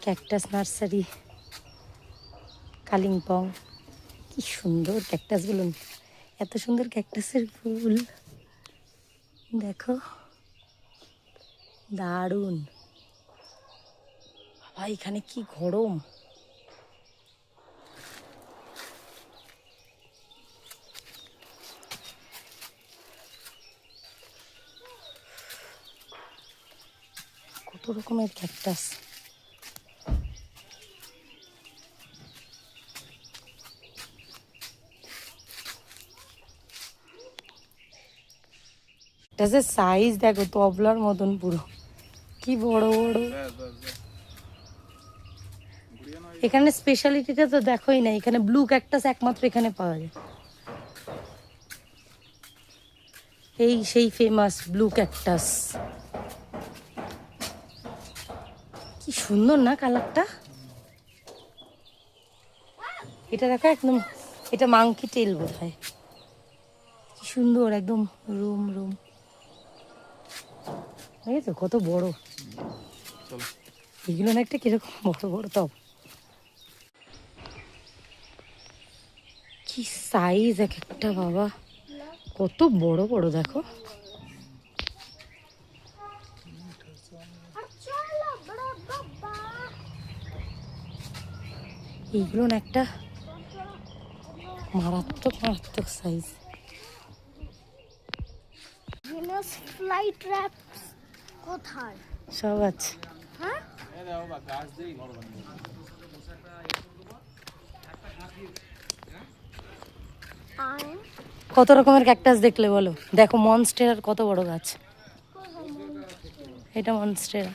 Cactus nursery Kalimpong. কি সুন্দর ক্যাকটাসগুলো, এত সুন্দর ক্যাকটাসের ফুল দেখো, দারুণ। বাবা এখানে কি গরম। কত রকমের ক্যাকটাস। ক্যাকটাসের সাইজ দেখো, তবলার মতন পুরো, কি বড় বড়। এখানে স্পেশালিটিটা তো দেখোই না, এখানে ব্লু ক্যাকটাস একমাত্র এখানে পাওয়া যায়। এই সেই ফেমাস ব্লু ক্যাকটাস। কি সুন্দর না কালারটা। এটা দেখো একদম, এটা মাংকি টেল বোধ হয়। কি সুন্দর একদম রুম রুম, বুঝেছো কত বড় এগুলো, না একটা কিরকম বড় বড় টব। কি সাইজ এক একটা, বাবা কত বড় বড় দেখো। এইগুলো না একটা মারাত্মক মারাত্মক সাইজ। ফ্লাই ট্র্যাপস কোথায়? সব আছে। হ্যাঁ, কত রকমের ক্যাকটাস দেখলে বলো। দেখো মনস্টেরার কত বড় গাছ, এটা মনস্টেরা।